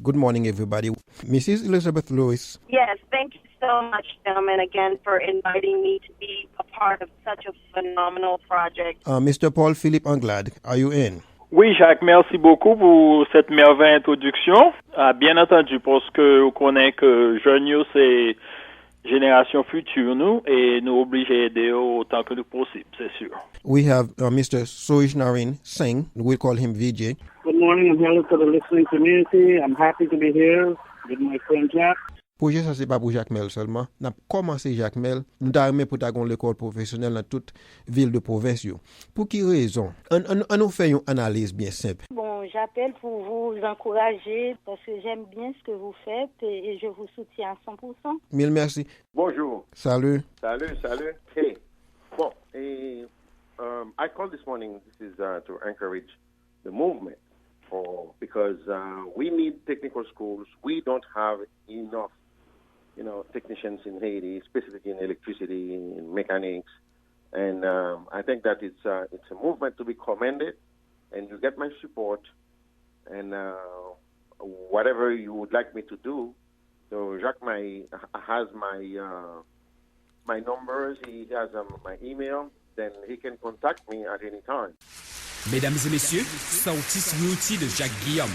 Good morning, everybody. Mrs. Elizabeth Lewis. Yes, thank you so much, gentlemen, again for inviting me to be a part of such a phenomenal project. Mr. Paul Phillip Anglade, are you in? Oui, Jacques, merci beaucoup pour cette merveilleuse introduction. Bien entendu, parce que vous connaissez que jeunes, c'est génération future, nous, et nous obligés d'aider autant que nous possible, c'est sûr. We have Mr. Surujnarine Singh. We'll call him VJ. Good morning and hello to the listening community. I'm happy to be here with my friend Jack. Projet ça c'est pas pour Jacmel seulement. N'a commencé Jacmel, nous avons pour tagon l'école professionnelle dans toute ville de province yo. Pour qui raison? On nous fait une analyse bien simple. Bon, j'appelle pour vous encourager parce que j'aime bien ce que vous faites et je vous soutiens à 100%. Mille merci. Bonjour. Salut. Salut. Hey. Bon, I called this morning. This is to encourage the movement because we need technical schools. We don't have enough technicians in Haiti, specifically in electricity, in mechanics, and I think that it's a movement to be commended, and you get my support, and whatever you would like me to do. So Jacques has my numbers, he has my email, then he can contact me at any time. Mesdames et messieurs, Solstice Royalty de Jacques Guillaume.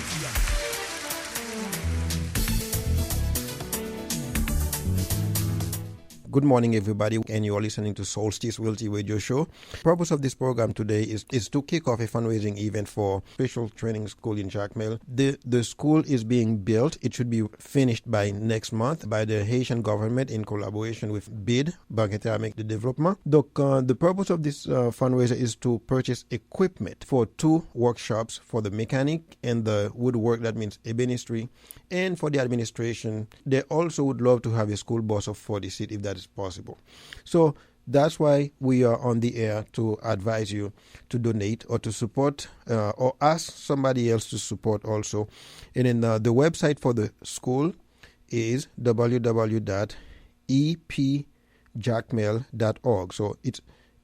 Good morning, everybody, and you are listening to Solstice Realty Radio Show. The purpose of this program today is to kick off a fundraising event for Special Training School in Jacmel. The school is being built. It should be finished by next month by the Haitian government in collaboration with BID, Banque Interamericane de Développement. The purpose of this fundraiser is to purchase equipment for 2 workshops for the mechanic and the woodwork, that means ebenistery, and for the administration. They also would love to have a school bus of 40 seats if that is possible. So that's why we are on the air to advise you to donate or to support or ask somebody else to support also. And then the website for the school is www.epjacmel.org. So it's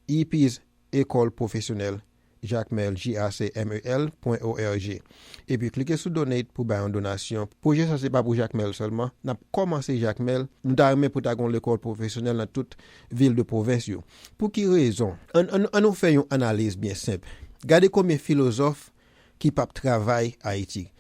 EP is Ecole Professionnelle Jacmel, JACMEL.org. Et puis, cliquez sur Donate pour faire une donation. Projet, ça, c'est pas pour Jacmel seulement. Nous avons commencé Jacmel. Nous avons pour tagon l'école professionnelle dans toute ville de province. Pour qui raison? On nous fait une analyse bien simple. Regardez combien de philosophes qui peuvent travailler à Haïti.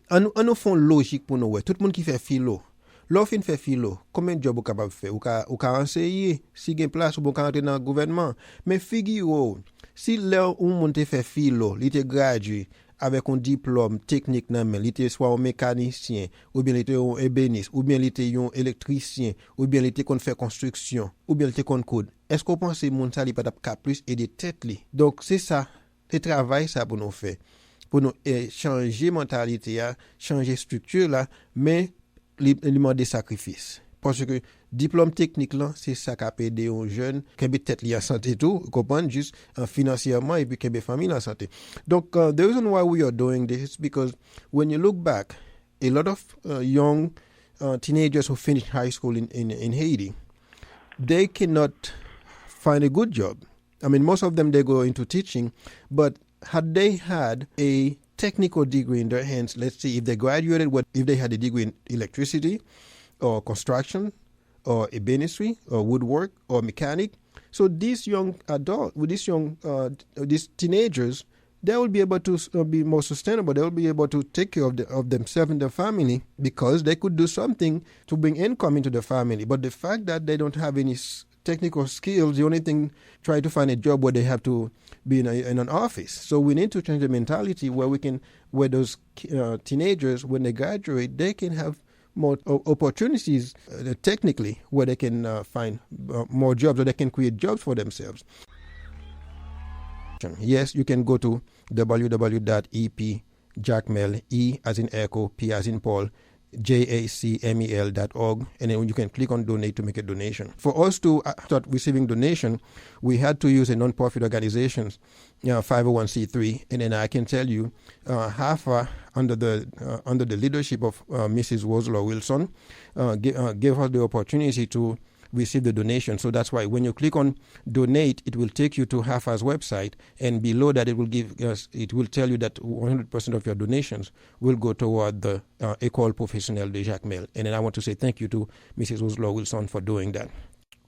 On nous fait une logique pour nous. Ouais. Tout le monde qui fait philo. L'offre fait philo, combien de jobs vous capable de faire? Ou enseigner, si vous avez place, vous pouvez entrer dans le gouvernement. Mais figurez-vous, si là où vous fait philo, il était gradué avec un diplôme technique, il était soit un mécanicien, ou bien il était un ébéniste, ou bien il était un électricien, ou bien il était qu'on fait construction, ou bien il était qu'on code. Est-ce qu'on pense que mon salaire peut être plus et des têtes? Donc c'est ça, c'est travail ça pour nous faire. Pour nous changer mentalité, changer structure là, mais il demande des sacrifices. Parce que diplôme technique là, c'est ça qui a aidé aux jeunes qui ont peut-être lié en santé tout, comprendre juste financièrement et puis qui ont famille en santé. Donc the reason why we are doing this is because when you look back, a lot of young teenagers who finish high school in Haiti, they cannot find a good job. I mean, most of them they go into teaching, but had they had a technical degree in their hands, let's say if they graduated, if they had a degree in electricity or construction or ebenistery or woodwork or mechanic, so these young adults, with these teenagers, they will be able to be more sustainable. They will be able to take care of themselves and their family because they could do something to bring income into the family. But the fact that they don't have any technical skills, the only thing, try to find a job where they have to be in an office. So we need to change the mentality where those teenagers, when they graduate, they can have more opportunities technically where they can find more jobs or they can create jobs for themselves. Yes, you can go to www.epjacmel, E as in Echo, P as in Paul, JACMEL.org, and then you can click on donate to make a donation. For us to start receiving donation, we had to use a non-profit organization, 501c3, and then I can tell you, HAAFA under the leadership of Mrs. Wosler Wilson gave us the opportunity to receive the donation. So that's why when you click on donate, it will take you to HAAFA's website, and below that it will tell you that 100% of your donations will go toward the Ecole Professionnelle de Jacmel. And then I want to say thank you to Mrs. Oslo Wilson for doing that.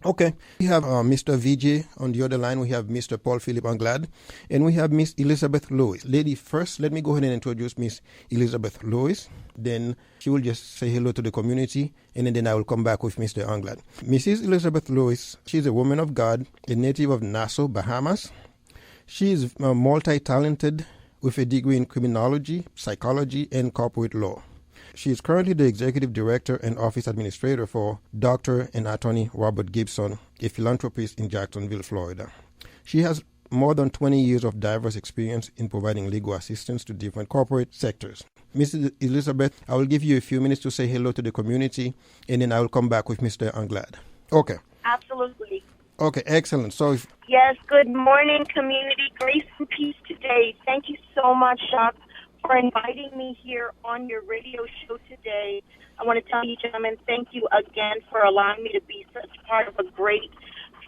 Okay, we have Mr. VJ on the other line. We have Mr. Paul Phillip Anglade, and we have Miss Elizabeth Lewis. Lady first, let me go ahead and introduce Miss Elizabeth Lewis. Then she will just say hello to the community, and then I will come back with Mr. Anglade. Mrs. Elizabeth Lewis, she's a woman of God, a native of Nassau, Bahamas. She is multi-talented with a degree in criminology, psychology, and corporate law. She is currently the Executive Director and Office Administrator for Dr. and Attorney Robert Gibson, a philanthropist in Jacksonville, Florida. She has more than 20 years of diverse experience in providing legal assistance to different corporate sectors. Mrs. Elizabeth, I will give you a few minutes to say hello to the community, and then I will come back with Mr. Anglade. Okay. Absolutely. Okay, excellent. So, Yes, good morning, community. Grace and peace today. Thank you so much, Jacques, for inviting me here on your radio show today. I want to tell you, gentlemen, thank you again for allowing me to be such part of a great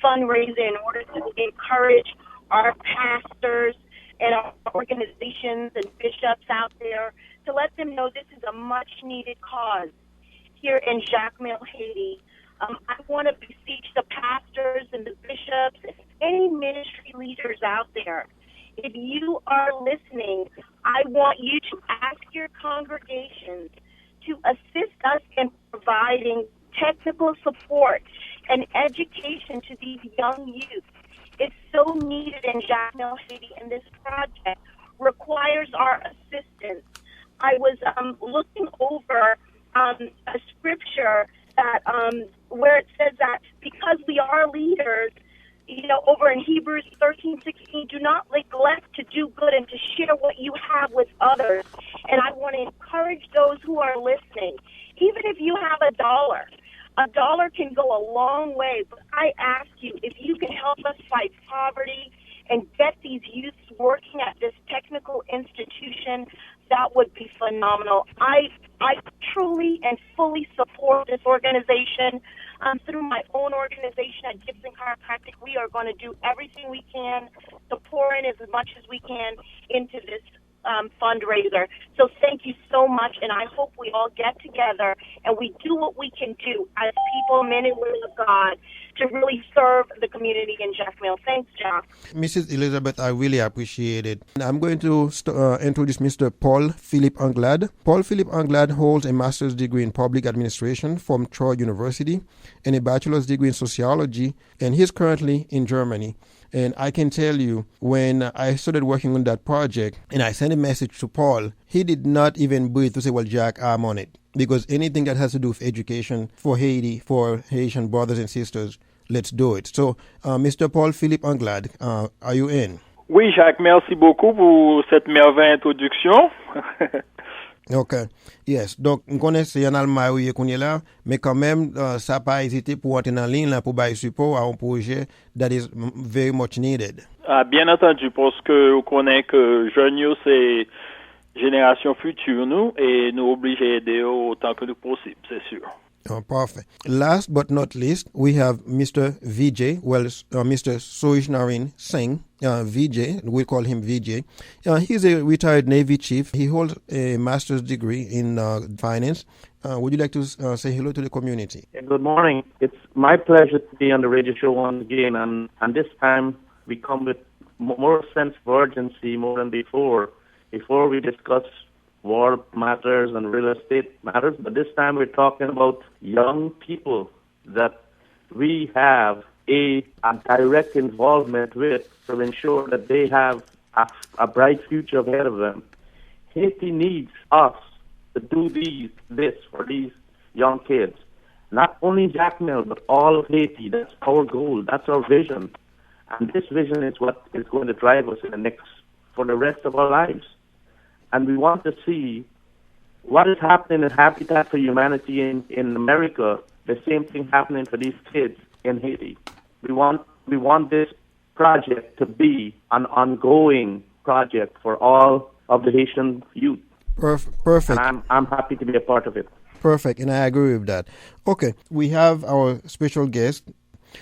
fundraiser in order to encourage our pastors and our organizations and bishops out there to let them know this is a much-needed cause here in Jacmel, Haiti. I want to beseech the pastors and the bishops and any ministry leaders out there. If you are listening, I want you to ask your congregations to assist us in providing technical support and education to these young youth. It's so needed in Jacmel, Haiti, and this project requires our assistance. I was looking over a scripture that where it says that because we are leaders, over in Hebrews 13:16, do not neglect to do good and to share what you have with others. And I want to encourage those who are listening, even if you have $1 can go a long way. But I ask you, if you can help us fight poverty and get these youths working at this technical institution, that would be phenomenal. I truly and fully support this organization. Through my own organization at Gibson Chiropractic, we are going to do everything we can to pour in as much as we can into this fundraiser. So thank you so much, and I hope we all get together and we do what we can do as people, men and women of God, to really serve the community in Jacmel. Thanks, Jack. Mrs. Elizabeth, I really appreciate it. I'm going to introduce Mr. Paul Phillip Anglade. Paul Phillip Anglade holds a master's degree in public administration from Troy University and a bachelor's degree in sociology, and he's currently in Germany. And I can tell you, when I started working on that project and I sent a message to Paul, he did not even breathe to say, well, Jack, I'm on it. Because anything that has to do with education for Haiti, for Haitian brothers and sisters, let's do it. So, Mr. Paul Phillip Anglade, are you in? Oui, Jacques, merci beaucoup pour cette merveilleuse introduction. OK. Yes. Donc, on connaît c'est un allemand qu'on est là, mais quand même, ça n'a pas hésité pour entrer en ligne là, pour bailler support à un projet that is very much needed. Bien entendu, parce que on connaît que jeunes, c'est génération future, nous, et nous obligés d'aider autant que possible, c'est sûr. Oh, perfect. Last but not least, we have Mr. VJ, Mr. Surujnarine Singh, VJ, we'll call him VJ. He's a retired Navy chief. He holds a master's degree in finance. Would you like to say hello to the community? Good morning. It's my pleasure to be on the radio show once again, and this time we come with more sense of urgency more than before. Before we discuss war matters and real estate matters, but this time we're talking about young people that we have a direct involvement with to ensure that they have a bright future ahead of them. Haiti needs us to do this for these young kids. Not only Jacmel, but all of Haiti. That's our goal. That's our vision. And this vision is what is going to drive us for the rest of our lives. And we want to see what is happening in Habitat for Humanity in America, the same thing happening for these kids in Haiti. We want this project to be an ongoing project for all of the Haitian youth. Perfect. And I'm happy to be a part of it. Perfect, and I agree with that. Okay, we have our special guest.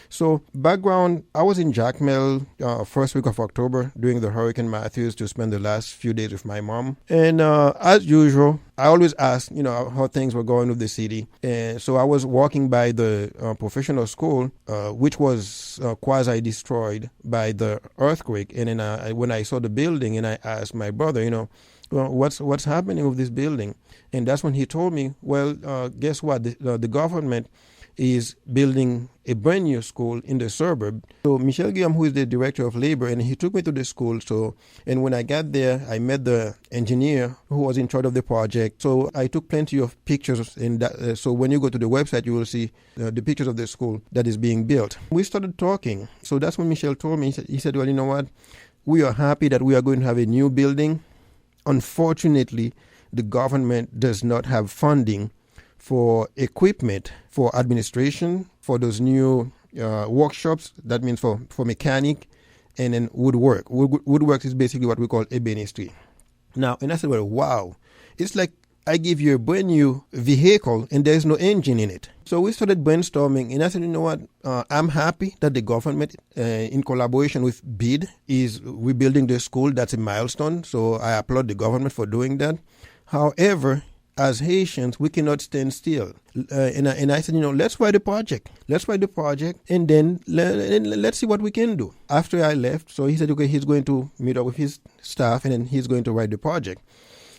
So, background, I was in Jacmel first week of October during the Hurricane Matthews to spend the last few days with my mom. And as usual, I always ask, how things were going with the city. And so I was walking by the professional school, which was quasi-destroyed by the earthquake. And then when I saw the building, and I asked my brother, well, what's happening with this building? And that's when he told me, well, guess what? The government is building a brand new school in the suburb. So Michel Guillaume, who is the director of labor, and he took me to the school. And when I got there, I met the engineer who was in charge of the project. So I took plenty of pictures. So when you go to the website, you will see the pictures of the school that is being built. We started talking. So that's when Michel told me, he said, well, you know what? We are happy that we are going to have a new building. Unfortunately, the government does not have funding for equipment, for administration, for those new workshops. That means for mechanic, and then woodwork. Woodwork is basically what we call ebenistery. Now, and I said, well, wow. It's like I give you a brand new vehicle and there's no engine in it. So we started brainstorming, and I said, you know what? I'm happy that the government, in collaboration with BID, is rebuilding the school. That's a milestone. So I applaud the government for doing that. However, as Haitians, we cannot stand still. And I said, let's write the project. And then let's see what we can do. After I left, so he said, okay, he's going to meet up with his staff, and then he's going to write the project.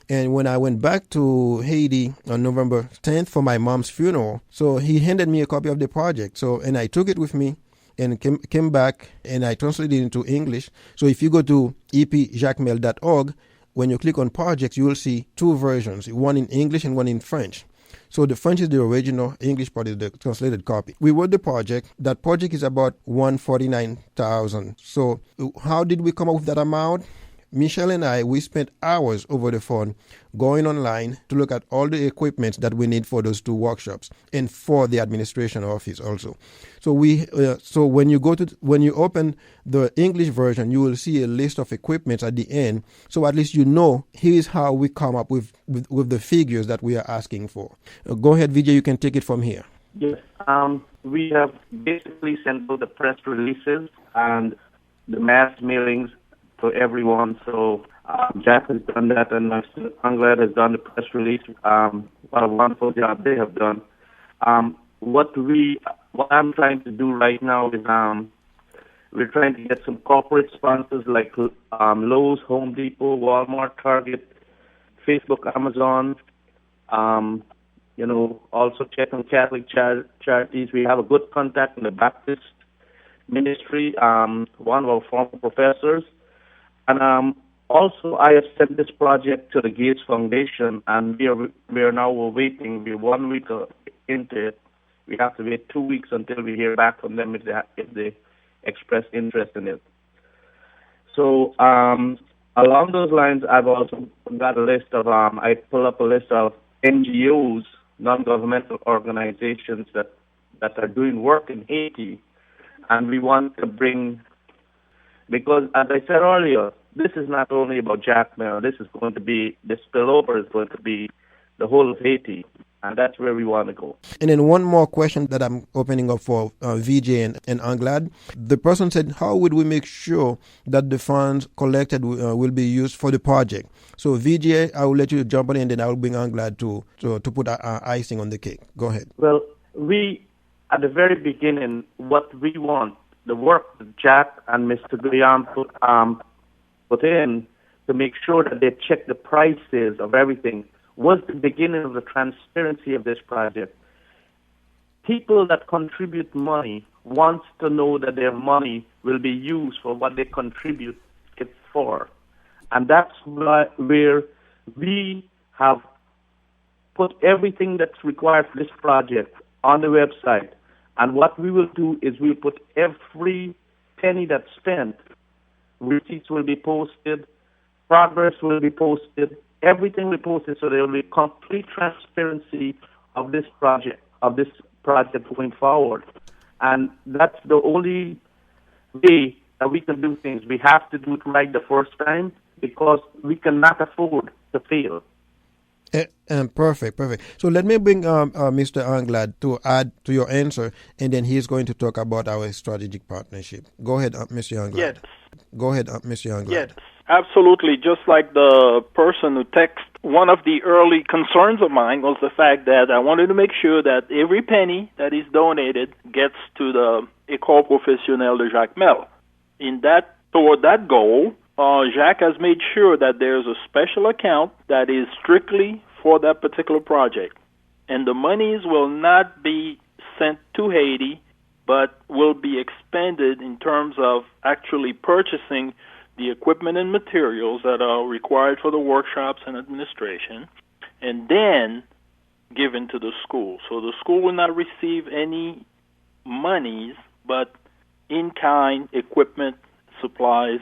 And when I went back to Haiti on November 10th for my mom's funeral, so he handed me a copy of the project. So, and I took it with me and came back, and I translated it into English. So if you go to epjacmel.org, when you click on projects, you will see two versions, one in English and one in French. So the French is the original, English part is the translated copy. We wrote the project. That project is about $149,000. So how did we come up with that amount? Michel and I, we spent hours over the phone going online to look at all the equipment that we need for those two workshops and for the administration office also. So when you open the English version, you will see a list of equipment at the end. So at least here's how we come up with the figures that we are asking for. Go ahead, Vijay, you can take it from here. Yes, we have basically sent out the press releases and the mass mailings to everyone. So Jack has done that, and Anglade has done the press release. What a wonderful job they have done. What I'm trying to do right now is we're trying to get some corporate sponsors like Lowe's, Home Depot, Walmart, Target, Facebook, Amazon. Also check on Catholic charities. We have a good contact in the Baptist ministry, one of our former professors. And also, I have sent this project to the Gates Foundation, and we are now waiting. We're 1 week into it. We have to wait 2 weeks until we hear back from them if they express interest in it. So along those lines, I've also got a list of I pull up a list of NGOs, non-governmental organizations that are doing work in Haiti, and we want to bring. Because, as I said earlier, this is not only about Jacmel. The spillover is going to be the whole of Haiti, and that's where we want to go. And then one more question that I'm opening up for VJ and Anglade. The person said, how would we make sure that the funds collected will be used for the project? So VJ, I will let you jump on in, and then I will bring Anglade to put icing on the cake. Go ahead. Well, at the very beginning, what we want, the work that Jack and Mr. Guillaume put in to make sure that they check the prices of everything was the beginning of the transparency of this project. People that contribute money want to know that their money will be used for what they contribute it for. And that's where we have put everything that's required for this project on the website. And what we will do is we'll put every penny that's spent, receipts will be posted, progress will be posted, everything will be posted, so there will be complete transparency of this project going forward. And that's the only way that we can do things. We have to do it right the first time because we cannot afford to fail. Perfect. So let me bring Mr. Anglade to add to your answer, and then he's going to talk about our strategic partnership. Go ahead, Mr. Anglade. Yes. Go ahead, Mr. Anglade. Yes, absolutely. Just like the person who texted, one of the early concerns of mine was the fact that I wanted to make sure that every penny that is donated gets to the Ecole Professionnelle de Jacmel. Toward that goal, Jacques has made sure that there's a special account that is strictly for that particular project. And the monies will not be sent to Haiti, but will be expended in terms of actually purchasing the equipment and materials that are required for the workshops and administration, and then given to the school. So the school will not receive any monies, but in-kind equipment, supplies,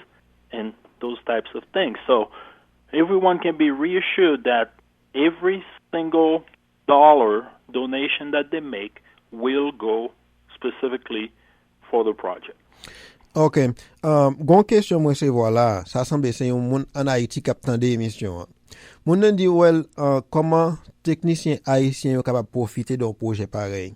and those types of things. So everyone can be reassured that every single dollar donation that they make will go specifically for the project. Ok, gon question mwen se voilà, sa semble se yon moun an Haiti kap tande emisyon. Moun nan di koman teknisyen Haitien yo kapab profite don proje parey.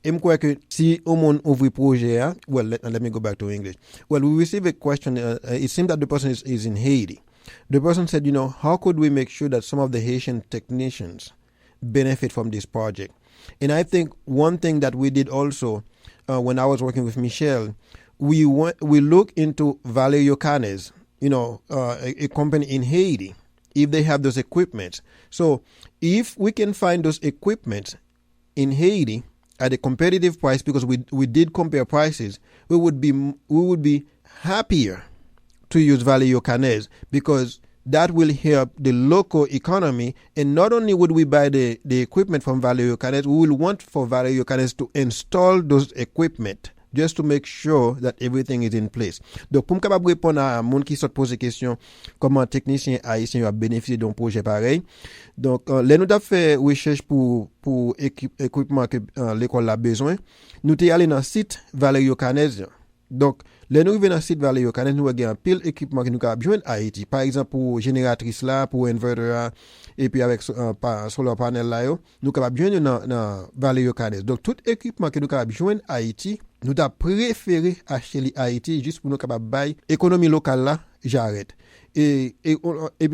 E mkwe ke si o moun ouvri proje a, well, let me go back to English. Well, we received a question, it seemed that the person is in Haiti. The person said, how could we make sure that some of the Haitian technicians benefit from this project? And I think one thing that we did also when I was working with Michelle, we look into Valerio Canes, a company in Haiti, if they have those equipment. So if we can find those equipment in Haiti at a competitive price, because we did compare prices, we would be happier to use Valerio Canes, because that will help the local economy. And not only would we buy the equipment from Valerio Canes, we will want for Valerio Canes to install those equipment just to make sure that everything is in place. Donc, pour m'capable répondre à moun qui saute pose question comment technicien haïtien a bénéficié d'un projet pareil. Donc, les nous avons fait recherche pour équipement que l'école a besoin. Nous t'y allé dans le site Valerio Canes. Donc, les nous arrivons dans le site Valerio Canes, nous avons un pile équipement que nous avons besoin à Haïti. Par exemple, pour génératrice là, pour inverter et puis avec solar panel là, nous avons besoin dans Valerio Canes. Donc, tout équipement que nous avons besoin à Haïti, nous avons préféré acheter les Haïti juste pour nous capables bailler économie locale là, j'arrête. And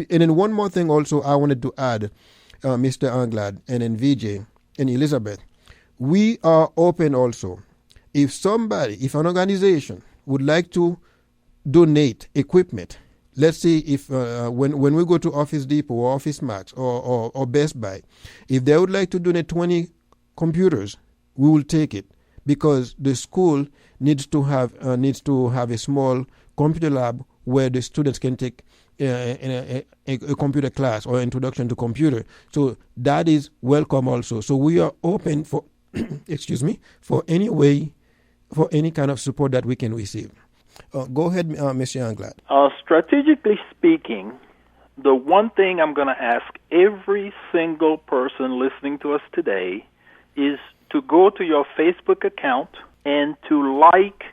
then one more thing also I wanted to add, Mr. Anglade and then VJ and Elizabeth, we are open also. If an organization would like to donate equipment, let's say if when we go to Office Depot or Office Max or Best Buy, if they would like to donate 20 computers, we will take it, because the school needs to have a small computer lab where the students can take a computer class or introduction to computer. So that is welcome also. So we are open for for any kind of support that we can receive. Go ahead, Mr. Anglade. Strategically speaking, the one thing I'm going to ask every single person listening to us today is to go to your Facebook account and to like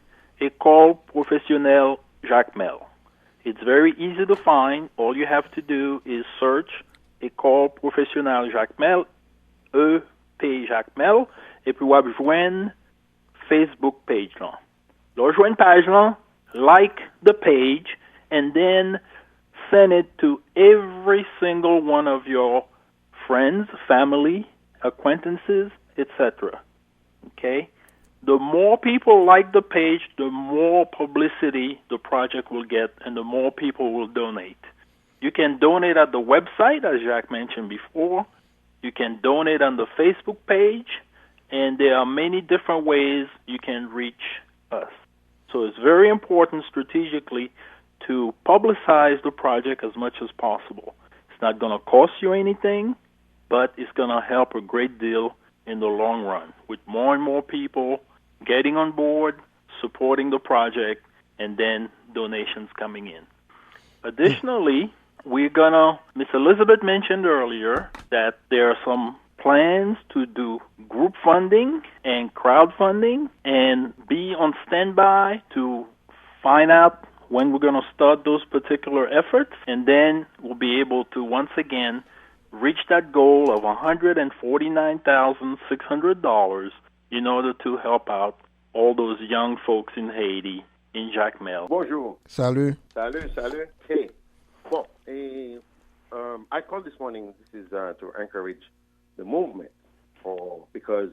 Ecole Professionnelle Jacmel. It's very easy to find. All you have to do is search Ecole Professionnelle Jacmel, EPJ Jacmel, et puis vous allez joindre Facebook page là. Rejoindre page là, like the page, and then send it to every single one of your friends, family, acquaintances, etc. Okay? The more people like the page, the more publicity the project will get, and the more people will donate. You can donate at the website, as Jacques mentioned before. You can donate on the Facebook page, and there are many different ways you can reach us. So it's very important strategically to publicize the project as much as possible. It's not going to cost you anything, but it's going to help a great deal in the long run, with more and more people getting on board, supporting the project, and then donations coming in. Additionally, Miss Elizabeth mentioned earlier that there are some plans to do group funding and crowdfunding, and be on standby to find out when we're going to start those particular efforts, and then we'll be able to once again reach that goal of $149,600 in order to help out all those young folks in Haiti, in Jacmel. Bonjour. Salut. Salut. Hey. Bon, I called this morning. This is to encourage the movement because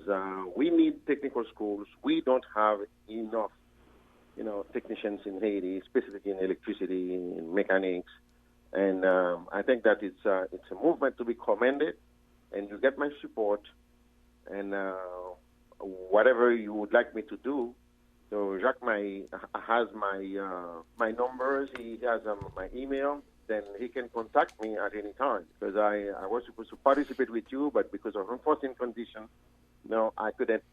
we need technical schools. We don't have enough, technicians in Haiti, specifically in electricity, in mechanics, and I think that it's a movement to be commended. And you get my support, and whatever you would like me to do. So Jacques has my numbers. He has my email. Then he can contact me at any time because I was supposed to participate with you, but because of unforeseen conditions, I couldn't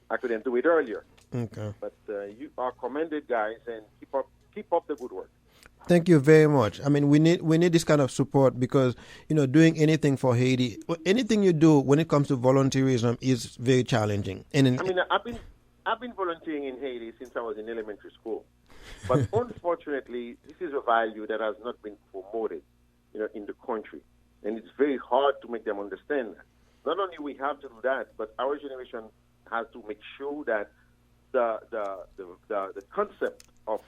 do it earlier. Okay. But you are commended, guys, and keep up the good work. Thank you very much. I mean, we need this kind of support because doing anything for Haiti, anything you do when it comes to volunteerism is very challenging. And I've been volunteering in Haiti since I was in elementary school. But unfortunately, this is a value that has not been promoted, in the country, and it's very hard to make them understand that. Not only we have to do that, but our generation has to make sure that the concept of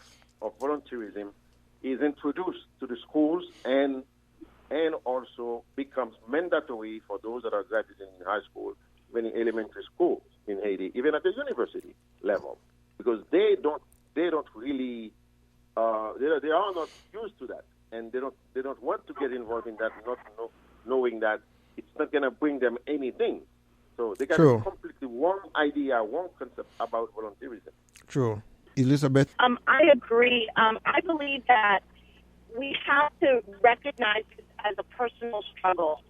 volunteerism is introduced to the schools and also becomes mandatory for those that are graduating in high school, even in elementary schools in Haiti, even at the university level, because they don't really they are not used to that, and they don't want to get involved in that, not knowing that it's not going to bring them anything. So they got a completely wrong idea, wrong concept about volunteerism. True. Elizabeth? I agree. I believe that we have to recognize this as a personal struggle.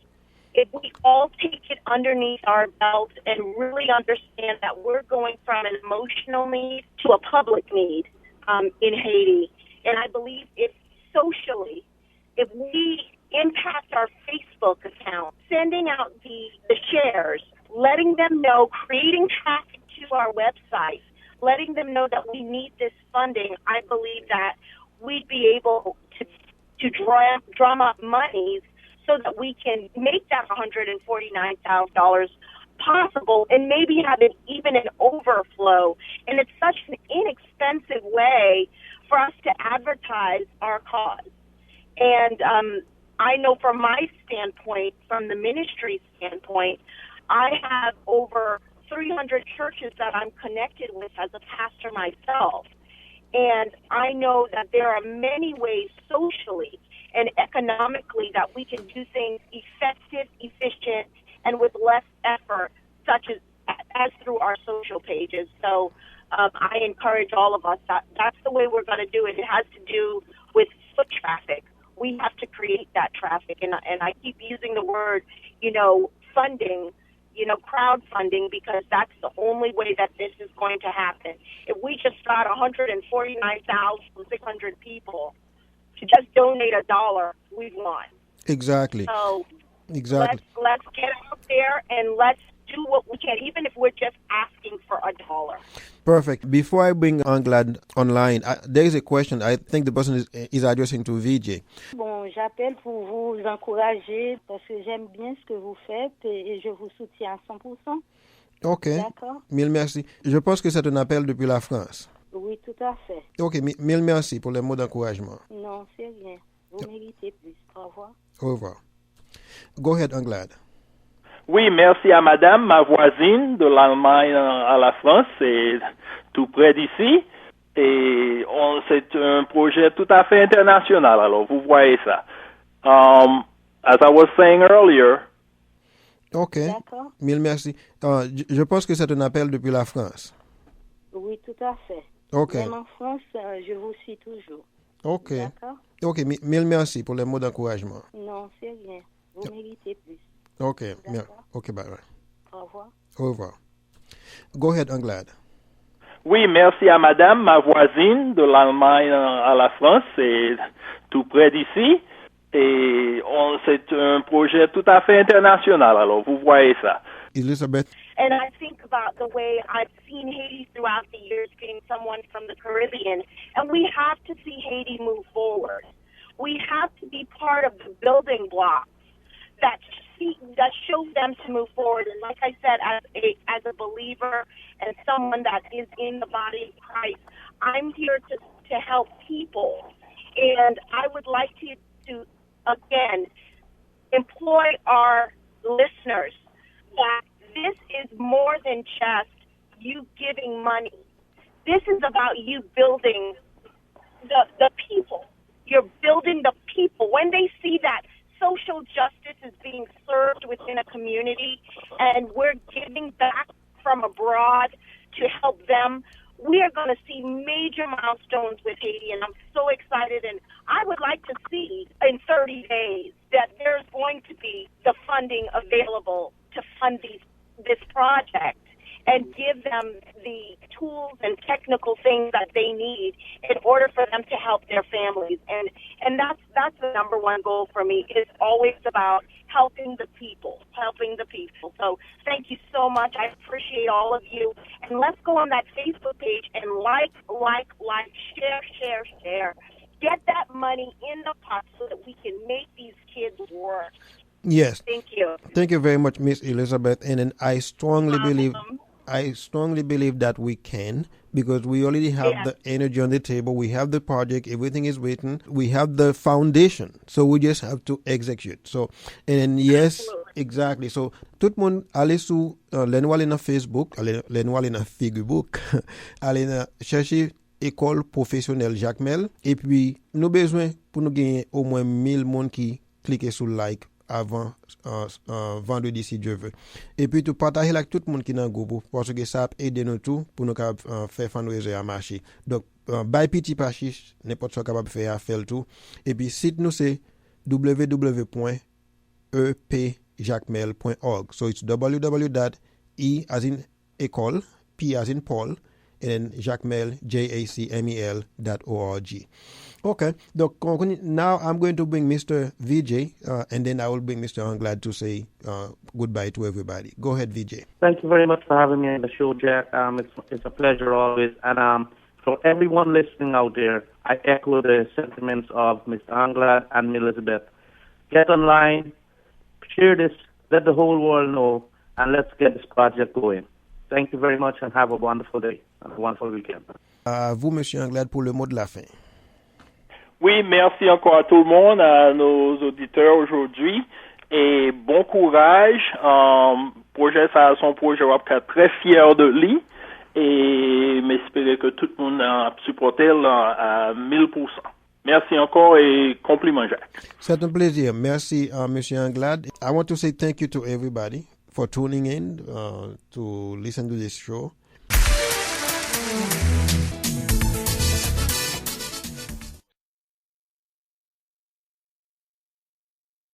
If we all take it underneath our belt and really understand that we're going from an emotional need to a public need in Haiti, and I believe if socially, if we impact our Facebook account, sending out the shares, letting them know, creating traffic to our website, letting them know that we need this funding, I believe that we'd be able to drum up monies so that we can make that $149,000 possible and maybe have it even an overflow. And it's such an inexpensive way for us to advertise our cause. And I know from my standpoint, from the ministry standpoint, I have over 300 churches that I'm connected with as a pastor myself. And I know that there are many ways socially and economically that we can do things effective, efficient, and with less effort, such as through our social pages. So I encourage all of us that's the way we're going to do it. It has to do with foot traffic. We have to create that traffic. And I keep using the word, funding, crowdfunding, because that's the only way that this is going to happen. If we just got 149,600 people to just donate $1, we've won. Exactly. So exactly. Let's get out there and let's do what we can, even if we're just asking for $1. Perfect. Before I bring Anglade online, there is a question. I think the person is addressing to VJ. Bon, j'appelle pour vous encourager parce que j'aime bien ce que vous faites et je vous soutiens à 100%. OK. D'accord. Mille merci. Je pense que c'est un appel depuis la France. Oui, tout à fait. OK, mille merci pour les mots d'encouragement. Non, c'est rien. Vous méritez plus. Au revoir. Au revoir. Go ahead, Anglade. Oui, merci à madame, ma voisine de l'Allemagne à la France, c'est tout près d'ici. Et c'est un projet tout à fait international, alors vous voyez ça. As I was saying earlier. OK. D'accord. Mille merci. Je pense que c'est un appel depuis la France. Oui, tout à fait. OK. Même en France, je vous suis toujours. OK. D'accord. OK, mille merci pour les mots d'encouragement. Non, c'est rien. Vous méritez plus. OK. OK, bye. Au revoir. Au revoir. Go ahead, Anglade. Oui, merci à madame, ma voisine de l'Allemagne à la France, c'est tout près d'ici. Et c'est un projet tout à fait international, alors vous voyez ça. Elizabeth? And I think about the way I've seen Haiti throughout the years, being someone from the Caribbean, and we have to see Haiti move forward. We have to be part of the building blocks that shows them to move forward. And like I said, as a believer and someone that is in the body of Christ, I'm here to help people. And I would like to again, employ our listeners that this is more than just you giving money. This is about you building the people. You're building the people. When they see that social justice is being served within a community and we're giving back from abroad to help them, we are going to see major milestones with Haiti, and I'm so excited. And I would like to see in 30 days that there's going to be the funding available to fund this project and give them the tools and technical things that they need in order for them to help their families. And that's the number one goal for me. It's always about helping the people. So thank you so much. I appreciate all of you. And let's go on that Facebook page and like, share. Get that money in the pot so that we can make these kids work. Yes. Thank you. Thank you very much, Miss Elizabeth. And then I strongly believe that we can, because we already have the energy on the table. We have the project. Everything is written. We have the foundation. So we just have to execute. So, and yes, absolutely. Exactly. So, tout le monde, allez sur l'envoyer dans Facebook, l'envoyer dans Facebook, allez chercher Ecole Professionnelle de Jacmel. Et puis, nous besoin pour nous gagner au moins 1000 monde qui cliquent sur like avant vendredi si Dieu veut. Et puis, tu partages avec tout le monde qui est dans le groupe parce que ça aide nous tout pour nous faire Fundraiser à marcher. Donc, by petit pachiche, n'importe quoi capable de faire le tout. Et puis, site nous c'est www.epjacmel.org. So, it's www.e as in Ecole, P as in Paul, and then Jacmel, JACMEL.org. Okay, now I'm going to bring Mr. VJ, and then I will bring Mr. Anglade to say goodbye to everybody. Go ahead, VJ. Thank you very much for having me on the show, Jack. It's a pleasure always. And for everyone listening out there, I echo the sentiments of Mr. Anglade and Elizabeth. Get online, share this, let the whole world know, and let's get this project going. Thank you very much and have a wonderful day and a wonderful weekend. Vous, Monsieur Anglade, pour le mot de la fin. Oui, merci encore à tout le monde, à nos auditeurs aujourd'hui, et bon courage. Projet, ça son projet, on va être très fier de lui, et m'espérer que tout le monde a supporté à 1000%. Merci encore et compliment, Jacques. C'est un plaisir. Merci, Monsieur Anglade. I want to say thank you to everybody for tuning in to listen to this show.